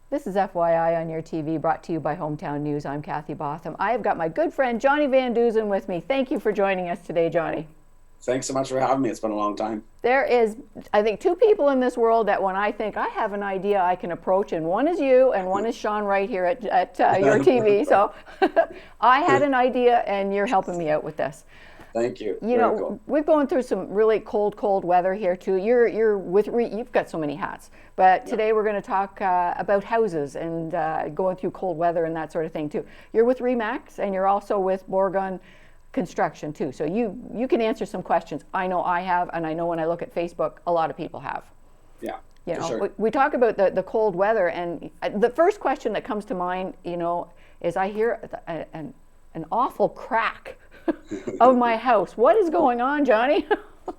This is FYI on your TV, brought to you by Hometown News. I'm Kathy Botham. I have got my good friend Johnny Vandusen with me. Thank you for joining us today, Johnny. Thanks so much for having me. It's been a long time. There is, I think, two people in this world that when I think I have an idea I can approach, and one is you and one is Sean right here at your TV. So I had an idea and you're helping me out with this. Thank you. You Very know, cool. we're going through some really cold weather here too. You've got so many hats, but today we're going to talk about houses and going through cold weather and that sort of thing too. You're with Remax and you're also with Borgon Construction too. So you can answer some questions. I know I have, and I know when I look at Facebook, a lot of people have. Yeah, You for know, sure. we talk about the cold weather, and the first question that comes to mind, is I hear an awful crack of my house. What is going on, Johnny?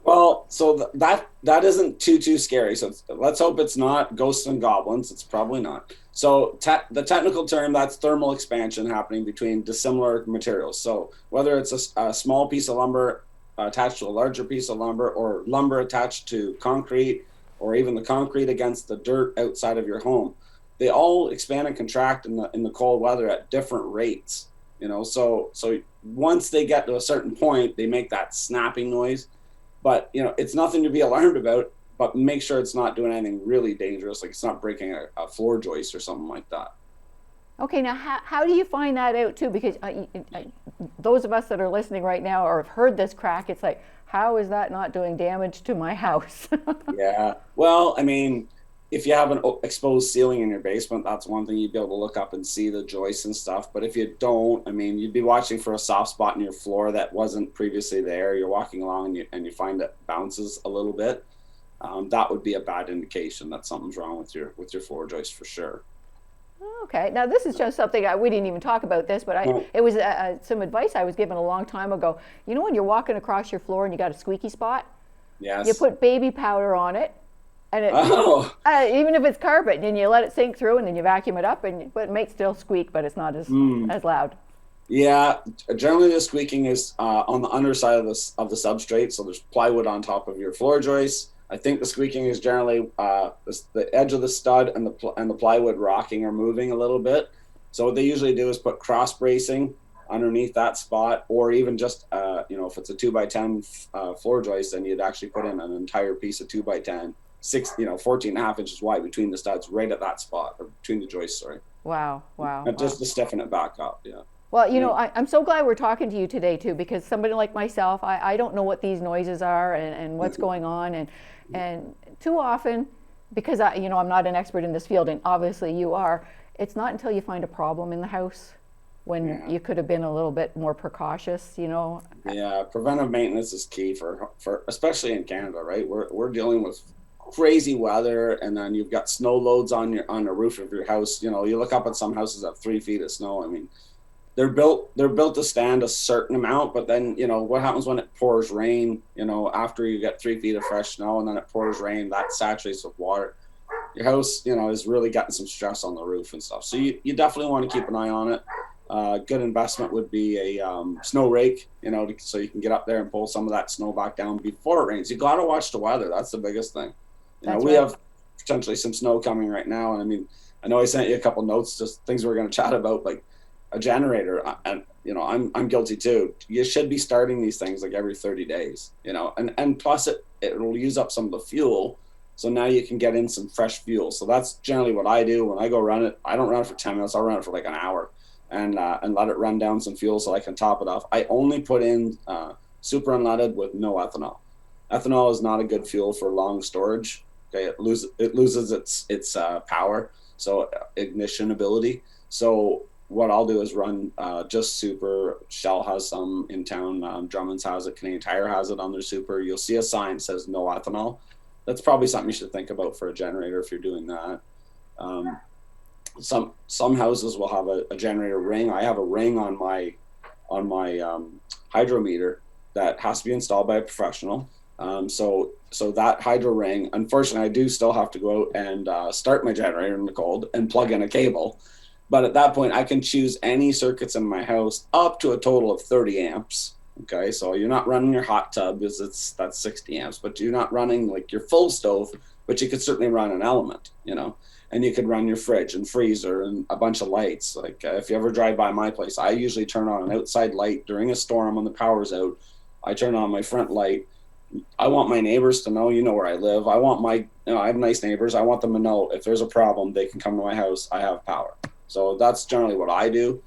Well, so that isn't too scary. So let's hope it's not ghosts and goblins. It's probably not. So the technical term, that's thermal expansion happening between dissimilar materials. So whether it's a small piece of lumber attached to a larger piece of lumber, or lumber attached to concrete, or even the concrete against the dirt outside of your home, they all expand and contract in the cold weather at different rates. So once they get to a certain point, they make that snapping noise. But it's nothing to be alarmed about. But make sure it's not doing anything really dangerous, like it's not breaking a floor joist or something like that. Okay, now how do you find that out too? Because those of us that are listening right now or have heard this crack, it's like, how is that not doing damage to my house? Yeah. Well, I mean, if you have an exposed ceiling in your basement, that's one thing you'd be able to look up and see the joists and stuff. But if you don't, I mean, you'd be watching for a soft spot in your floor that wasn't previously there. You're walking along and you find it bounces a little bit. That would be a bad indication that something's wrong with your floor joist for sure. Okay, now this is just something we didn't even talk about this, but it was some advice I was given a long time ago. You know when you're walking across your floor and you got a squeaky spot, Yes. you put baby powder on it, and Oh. even if it's carpet, and you let it sink through, and then you vacuum it up, but it might still squeak, but it's not as loud. Yeah, generally the squeaking is on the underside of the substrate, so there's plywood on top of your floor joist. I think the squeaking is generally the edge of the stud and the plywood rocking or moving a little bit. So what they usually do is put cross bracing underneath that spot, or even just if it's a 2x10 floor joist, then you'd actually put in an entire piece of 2x10, 14 and a half inches wide between the studs, right at that spot, or between the joists. Sorry. Wow. And just to stiffen it back up. Yeah. Well, I'm so glad we're talking to you today too, because somebody like myself, I don't know what these noises are and what's going on, and too often, because I'm not an expert in this field, and obviously you are, it's not until you find a problem in the house when you could have been a little bit more precautious. Yeah, preventive maintenance is key for especially in Canada, right? We're dealing with crazy weather, and then you've got snow loads on the roof of your house. You look up at some houses that have 3 feet of snow. I mean, they're built to stand a certain amount, but then what happens when it pours rain? After you get 3 feet of fresh snow and then it pours rain, that saturates with water. Your house is really getting some stress on the roof and stuff, so you definitely want to keep an eye on it. Good investment would be a snow rake, so you can get up there and pull some of that snow back down before it rains. You got to watch the weather. That's the biggest thing. We have potentially some snow coming right now, and I mean, I know I sent you a couple notes, just things we're going to chat about, like a generator, and I'm guilty too. You should be starting these things like every 30 days, and plus it will use up some of the fuel, so now you can get in some fresh fuel. So that's generally what I do when I go run it. I don't run it for 10 minutes. I'll run it for like an hour, and let it run down some fuel so I can top it off. I only put in super unleaded with no ethanol. Ethanol is not a good fuel for long storage. Okay, it loses its power, so ignition ability. So what I'll do is run just super. Shell has some in town. Drummond's has it. Canadian Tire has it on their super. You'll see a sign that says no ethanol. That's probably something you should think about for a generator if you're doing that. Some houses will have a generator ring. I have a ring on my hydrometer that has to be installed by a professional. So that hydro ring, unfortunately, I do still have to go out and start my generator in the cold and plug in a cable. But at that point, I can choose any circuits in my house up to a total of 30 amps. Okay, so you're not running your hot tub because that's 60 amps, but you're not running like your full stove but you could certainly run an element, and you could run your fridge and freezer and a bunch of lights. Like if you ever drive by my place, I usually turn on an outside light during a storm when the power's out. I turn on my front light. I want my neighbors to know, where I live. I want I have nice neighbors. I want them to know if there's a problem, they can come to my house. I have power. So that's generally what I do.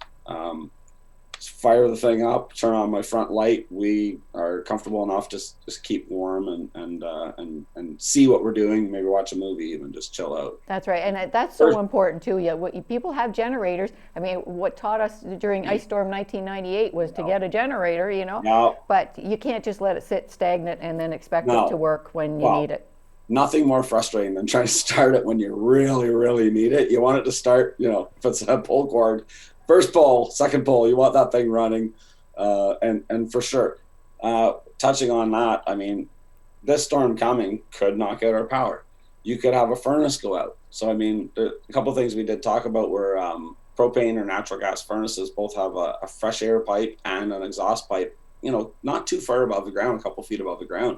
Fire the thing up, turn on my front light. We are comfortable enough to just keep warm and see what we're doing. Maybe watch a movie, even just chill out. That's right, and that's so important too. Yeah, people have generators. I mean, what taught us during Ice Storm 1998 was to get a generator. No. But you can't just let it sit stagnant and then expect it to work when you need it. Nothing more frustrating than trying to start it when you really, really need it. You want it to start, if it's a pull cord. First pull, second pull, you want that thing running. And for sure, touching on that, I mean, this storm coming could knock out our power. You could have a furnace go out. So, I mean, a couple of things we did talk about were propane or natural gas furnaces both have a fresh air pipe and an exhaust pipe, not too far above the ground, a couple feet above the ground.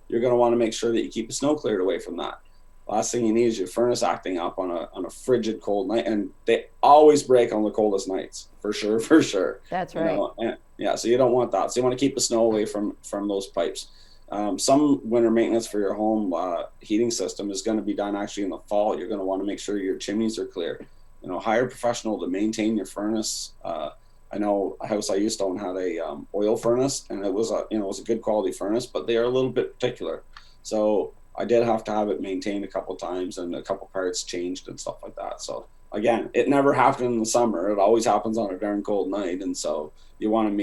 You're going to want to make sure that you keep the snow cleared away from that. Last thing you need is your furnace acting up on a frigid cold night, and they always break on the coldest nights, for sure. That's right. So you don't want that. So you want to keep the snow away from those pipes. Some winter maintenance for your home heating system is going to be done actually in the fall. You're going to want to make sure your chimneys are clear. Hire a professional to maintain your furnace. I know a house I used to own had a oil furnace, and it was a good quality furnace, but they are a little bit particular. So I did have to have it maintained a couple times and a couple parts changed and stuff like that. So again, it never happened in the summer. It always happens on a darn cold night, and so you want to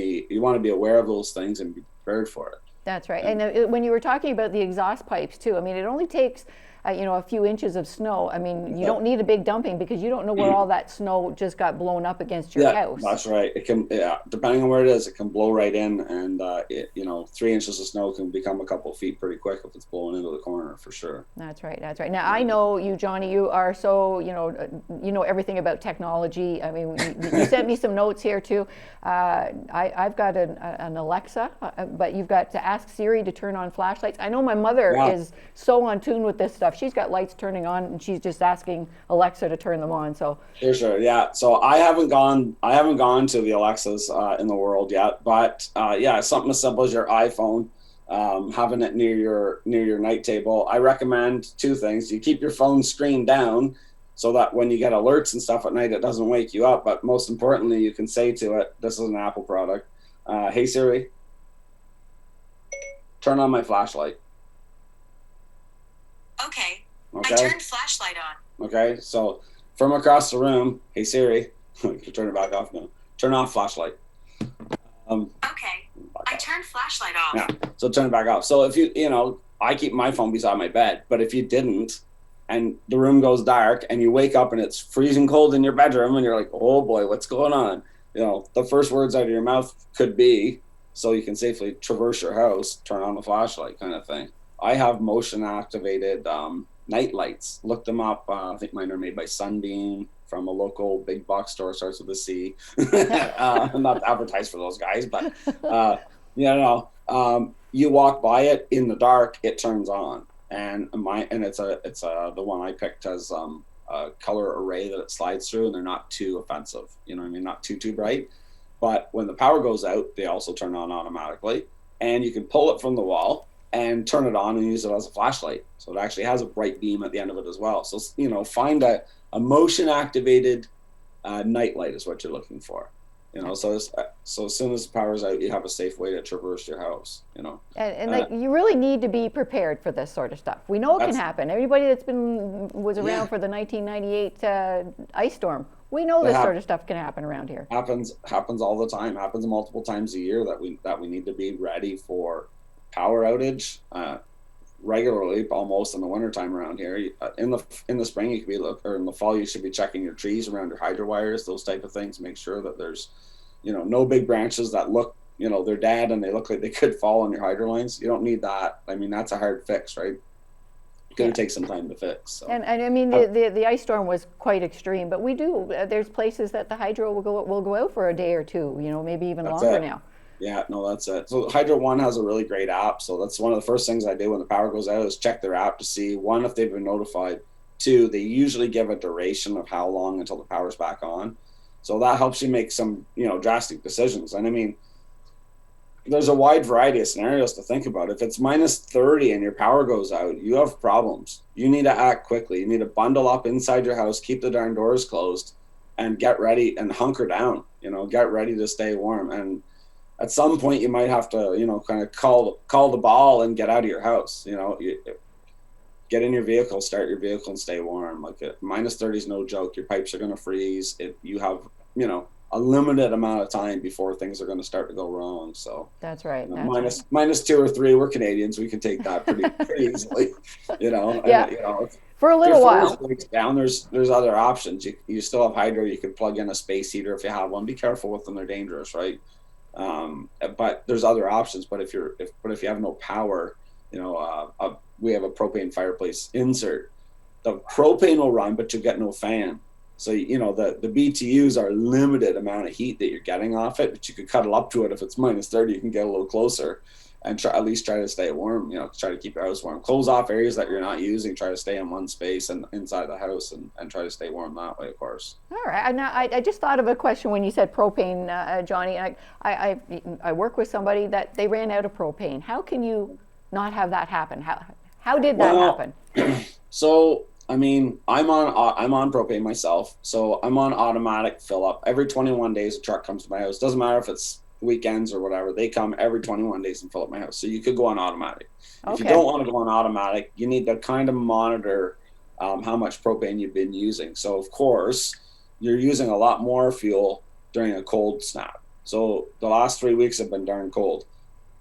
be aware of those things and be prepared for it. That's right. And when you were talking about the exhaust pipes too, I mean, it only takes a few inches of snow. I mean, you don't need a big dumping because you don't know where all that snow just got blown up against your house. That's right. It can, depending on where it is, it can blow right in, and 3 inches of snow can become a couple of feet pretty quick if it's blowing into the corner, for sure. That's right. Now I know you, Johnny. You are so you know everything about technology. I mean, you sent me some notes here too. I've got an Alexa, but you've got to ask Siri to turn on flashlights. I know my mother is so on tune with this stuff. She's got lights turning on, and she's just asking Alexa to turn them on. So for sure, yeah. So I haven't gone to the Alexas in the world yet, but something as simple as your iPhone, having it near your night table. I recommend two things. You keep your phone screen down so that when you get alerts and stuff at night, it doesn't wake you up. But most importantly, you can say to it, this is an Apple product, hey Siri, turn on my flashlight. Okay. Okay. I turned flashlight on. Okay, so from across the room, hey Siri, turn it back off now. Turn off flashlight. Okay. I turned flashlight off. Yeah, so turn it back off. So if I keep my phone beside my bed, but if you didn't, and the room goes dark, and you wake up and it's freezing cold in your bedroom, and you're like, oh boy, what's going on? The first words out of your mouth could be, so you can safely traverse your house, turn on the flashlight kind of thing. I have motion activated night lights. Look them up. I think mine are made by Sunbeam from a local big box store, starts with a C. I'm not advertised for those guys, but you walk by it in the dark, it turns on, and it's the one I picked has a color array that it slides through, and they're not too offensive. Not too bright. But when the power goes out, they also turn on automatically, and you can pull it from the wall and turn it on and use it as a flashlight. So it actually has a bright beam at the end of it as well. So, find a motion activated night light is what you're looking for. So as soon as the power's out, you have a safe way to traverse your house, And you really need to be prepared for this sort of stuff. We know it can happen. Everybody that's was around for the 1998 ice storm, we know this sort of stuff can happen around here. Happens all the time. Happens multiple times a year that we need to be ready for power outage regularly, almost in the wintertime around here. In the spring, you could be or in the fall, you should be checking your trees around your hydro wires, those type of things. Make sure that there's, no big branches that look, they're dead and they look like they could fall on your hydro lines. You don't need that. I mean, that's a hard fix, right? It's going to take some time to fix. So. And I mean, the ice storm was quite extreme, but there's places that the hydro will go out for a day or two, maybe even longer now. Yeah, no, that's it. So Hydro One has a really great app. So that's one of the first things I do when the power goes out is check their app to see, one, if they've been notified. Two, they usually give a duration of how long until the power's back on. So that helps you make some, drastic decisions. And I mean, there's a wide variety of scenarios to think about. If it's minus 30 and your power goes out, you have problems. You need to act quickly. You need to bundle up inside your house, keep the darn doors closed, and get ready and hunker down, get ready to stay warm. And at some point you might have to, kind of call the ball and get out of your house. Get in your vehicle, start your vehicle, and stay warm. Like minus 30 is no joke. Your pipes are going to freeze. If you have, a limited amount of time before things are going to start to go wrong. So that's right. Minus 2 or 3, we're Canadians. We can take that pretty easily. Yeah. And, for a little while. Down, there's other options. You still have hydro. You could plug in a space heater if you have one. Be careful with them; they're dangerous, right? But there's other options. But if you have no power, we have a propane fireplace insert. The propane will run, but you get no fan. So, the BTUs are limited amount of heat that you're getting off it, but you could cuddle up to it. If it's minus 30, you can get a little closer and at least try to stay warm, try to keep your house warm. Close off areas that you're not using, try to stay in one space and inside the house and try to stay warm that way, of course. All right. Now, I just thought of a question when you said propane, Johnny. I work with somebody that they ran out of propane. How can you not have that happen? How did that happen? So, I mean, I'm on propane myself, so I'm on automatic fill up. Every 21 days, a truck comes to my house. Doesn't matter if it's weekends or whatever. They come every 21 days and fill up my house. So you could go on automatic. Okay. If you don't want to go on automatic, you need to kind of monitor how much propane you've been using. So of course, you're using a lot more fuel during a cold snap. So the last 3 weeks have been darn cold.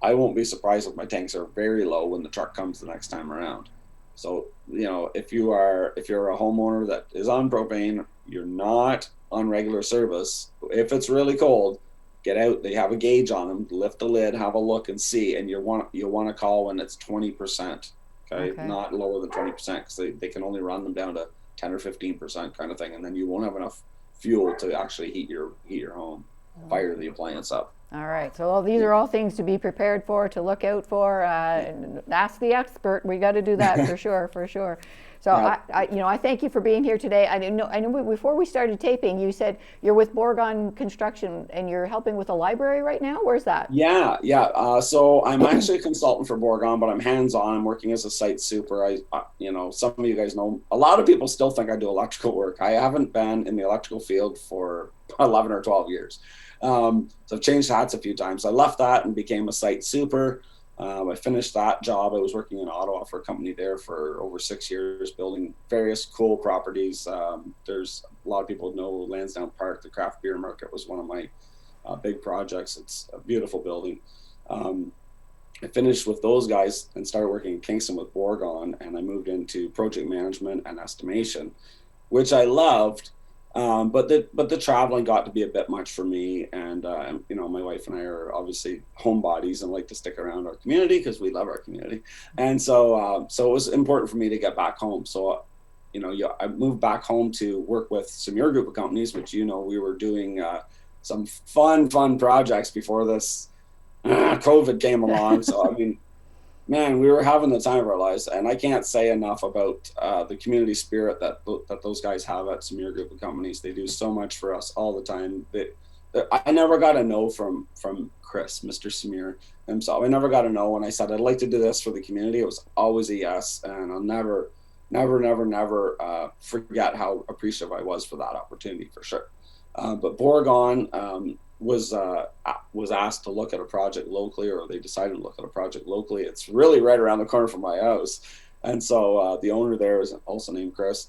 I won't be surprised if my tanks are very low when the truck comes the next time around. So, if you're a homeowner that is on propane, you're not on regular service. If it's really cold, get out. They have a gauge on them. Lift the lid, have a look, and see. And you'll want to call when it's 20%. Okay, not lower than 20%, because they can only run them down to 10 or 15% kind of thing, and then you won't have enough fuel to actually heat your home, fire the appliance up. All right, so these are all things to be prepared for, to look out for. Ask the expert. We got to do that for sure. So I thank you for being here today. I know before we started taping, you said you're with Bourgon Construction and you're helping with a library right now. Where's that? Yeah. So I'm actually a consultant for Bourgon, but I'm hands-on. I'm working as a site super. Some of you guys know. A lot of people still think I do electrical work. I haven't been in the electrical field for 11 or 12 years. So I've changed hats a few times. I left that and became a site super. I finished that job. I was working in Ottawa for a company there for over 6 years, building various cool properties. There's a lot of people know Lansdowne Park, the craft beer market, was one of my big projects. It's a beautiful building. I finished with those guys and started working in Kingston with Bourgon, and I moved into project management and estimation, which I loved. But the traveling got to be a bit much for me, and my wife and I are obviously homebodies and like to stick around our community because we love our community, and so it was important for me to get back home. So, I moved back home to work with some your group of companies, which we were doing some fun projects before this COVID came along. So I mean, man, we were having the time of our lives, and I can't say enough about the community spirit that those guys have at Samir Group of Companies. They do so much for us all the time. I never got a no from Chris, Mr. Samir himself. I never got a no when I said I'd like to do this for the community. It was always a yes, and I'll never forget how appreciative I was for that opportunity, for sure. But Bourgon was asked to look at a project locally, or they decided to look at a project locally. It's really right around the corner from my house, and so the owner there is also named Chris.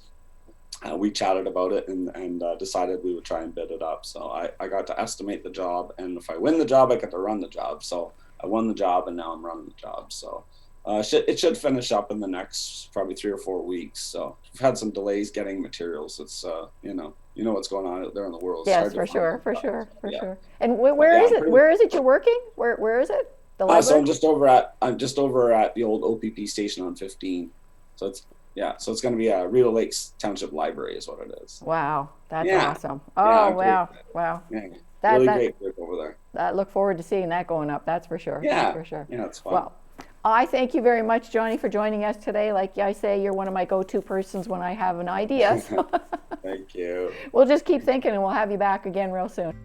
We chatted about it and decided we would try and bid it up. So I got to estimate the job, and if I win the job, I get to run the job. So I won the job, and now I'm running the job. So it should finish up in the next probably 3 or 4 weeks. So we've had some delays getting materials. It's you know what's going on out there in the world. Yes, for sure. And where is it? Where is it you're working? Where is it? The library? So I'm just over at the old OPP station on 15. So it's going to be a Rideau Lakes Township Library is what it is. Wow, that's awesome. Oh, wow. Yeah. really great group over there. I look forward to seeing that going up. That's for sure. Yeah, that's for sure. Yeah, it's fun. Well, I thank you very much, Johnny, for joining us today. Like I say, you're one of my go-to persons when I have an idea. So Thank you. we'll just keep thinking, and we'll have you back again real soon.